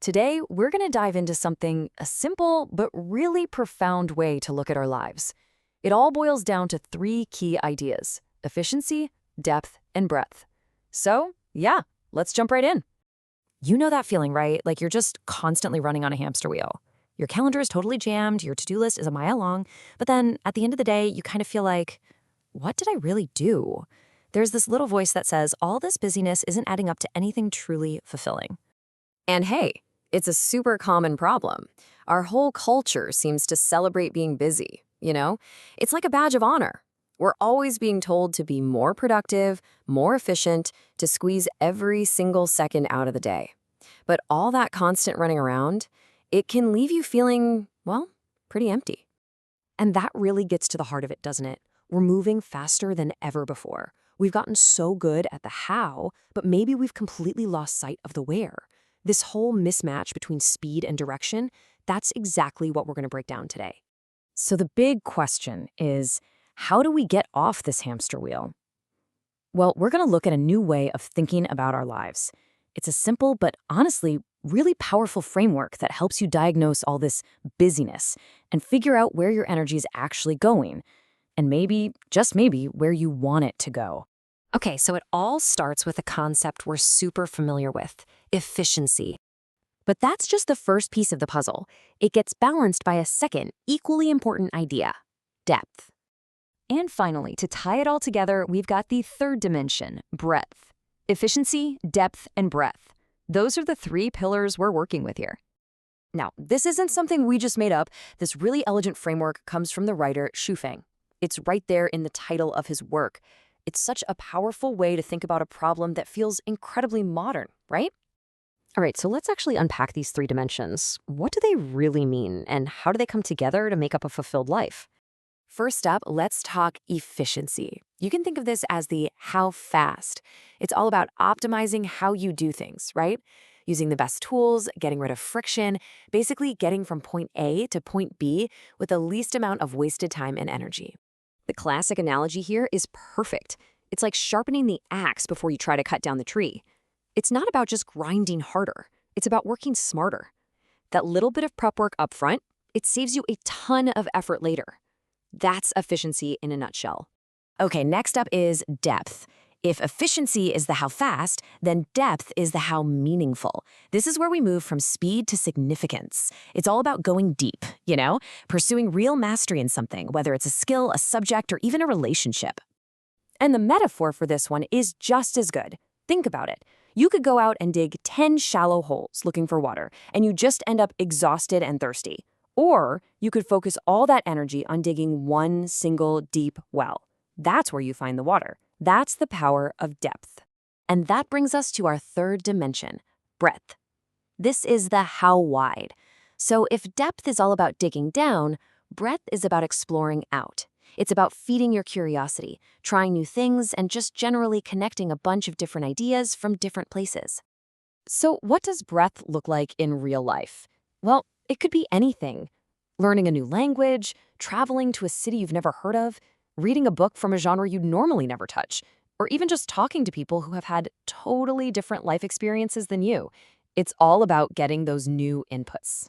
Today, we're going to dive into a simple but really profound way to look at our lives. It all boils down to three key ideas: efficiency, depth, and breadth. So, yeah, let's jump right in. You know that feeling, right? Like you're just constantly running on a hamster wheel. Your calendar is totally jammed, your to-do list is a mile long, but then at the end of the day, you kind of feel like, what did I really do? There's this little voice that says all this busyness isn't adding up to anything truly fulfilling. And hey, it's a super common problem. Our whole culture seems to celebrate being busy, you know? It's like a badge of honor. We're always being told to be more productive, more efficient, to squeeze every single second out of the day. But all that constant running around, it can leave you feeling, well, pretty empty. And that really gets to the heart of it, doesn't it? We're moving faster than ever before. We've gotten so good at the how, but maybe we've completely lost sight of the where. This whole mismatch between speed and direction, that's exactly what we're going to break down today. So the big question is, how do we get off this hamster wheel? Well, we're going to look at a new way of thinking about our lives. It's a simple but honestly really powerful framework that helps you diagnose all this busyness and figure out where your energy is actually going, and maybe, just maybe, where you want it to go. Okay, so it all starts with a concept we're super familiar with: efficiency. But that's just the first piece of the puzzle. It gets balanced by a second, equally important idea: depth. And finally, to tie it all together, we've got the third dimension: breadth. Efficiency, depth, and breadth. Those are the three pillars we're working with here. Now, this isn't something we just made up. This really elegant framework comes from the writer Xu Feng. It's right there in the title of his work. It's such a powerful way to think about a problem that feels incredibly modern, right? All right, so let's actually unpack these three dimensions. What do they really mean, and how do they come together to make up a fulfilled life? First up, let's talk efficiency. You can think of this as the how fast. It's all about optimizing how you do things, right? Using the best tools, getting rid of friction, basically getting from point A to point B with the least amount of wasted time and energy. The classic analogy here is perfect. It's like sharpening the axe before you try to cut down the tree. It's not about just grinding harder. It's about working smarter. That little bit of prep work up front, it saves you a ton of effort later. That's efficiency in a nutshell. Okay, next up is depth. If efficiency is the how fast, then depth is the how meaningful. This is where we move from speed to significance. It's all about going deep, pursuing real mastery in something, whether it's a skill, a subject, or even a relationship. And the metaphor for this one is just as good. Think about it. You could go out and dig 10 shallow holes looking for water, and you just end up exhausted and thirsty. Or you could focus all that energy on digging one single deep well. That's where you find the water. That's the power of depth. And that brings us to our third dimension: breadth. This is the how wide. So if depth is all about digging down, breadth is about exploring out. It's about feeding your curiosity, trying new things, and just generally connecting a bunch of different ideas from different places. So what does breadth look like in real life? Well, it could be anything. Learning a new language, traveling to a city you've never heard of, reading a book from a genre you'd normally never touch, or even just talking to people who have had totally different life experiences than you. It's all about getting those new inputs.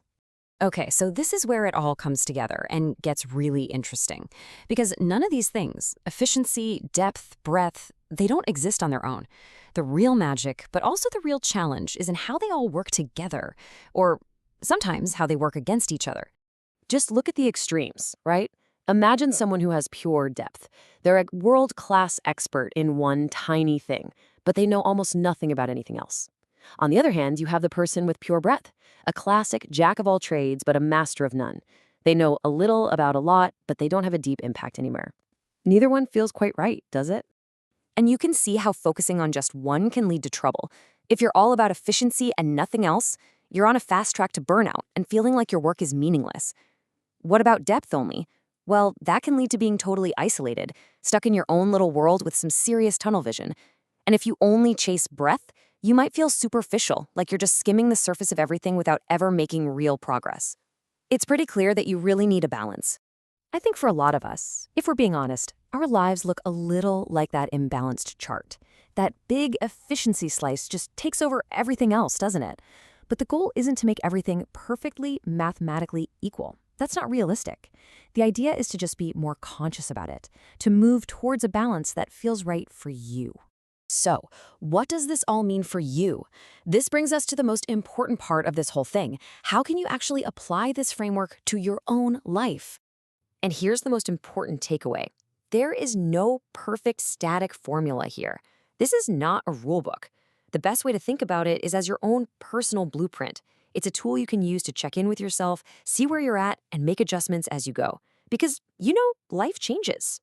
Okay, so this is where it all comes together and gets really interesting. Because none of these things, efficiency, depth, breadth, they don't exist on their own. The real magic, but also the real challenge, is in how they all work together, or sometimes how they work against each other. Just look at the extremes, right? Imagine someone who has pure depth. They're a world-class expert in one tiny thing, but they know almost nothing about anything else. On the other hand, you have the person with pure breadth, a classic jack of all trades, but a master of none. They know a little about a lot, but they don't have a deep impact anywhere. Neither one feels quite right, does it? And you can see how focusing on just one can lead to trouble. If you're all about efficiency and nothing else, you're on a fast track to burnout and feeling like your work is meaningless. What about depth only? Well, that can lead to being totally isolated, stuck in your own little world with some serious tunnel vision. And if you only chase breadth, you might feel superficial, like you're just skimming the surface of everything without ever making real progress. It's pretty clear that you really need a balance. I think for a lot of us, if we're being honest, our lives look a little like that imbalanced chart. That big efficiency slice just takes over everything else, doesn't it? But the goal isn't to make everything perfectly mathematically equal. That's not realistic. The idea is to just be more conscious about it, to move towards a balance that feels right for you. So, what does this all mean for you? This brings us to the most important part of this whole thing. How can you actually apply this framework to your own life? And here's the most important takeaway. There is no perfect static formula here. This is not a rule book. The best way to think about it is as your own personal blueprint. It's a tool you can use to check in with yourself, see where you're at, and make adjustments as you go. Because, life changes.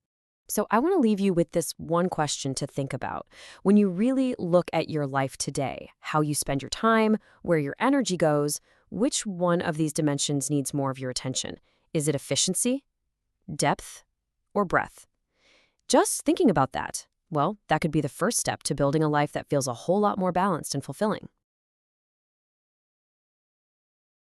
So I want to leave you with this one question to think about. When you really look at your life today, how you spend your time, where your energy goes, which one of these dimensions needs more of your attention? Is it efficiency, depth, or breadth? Just thinking about that, well, that could be the first step to building a life that feels a whole lot more balanced and fulfilling.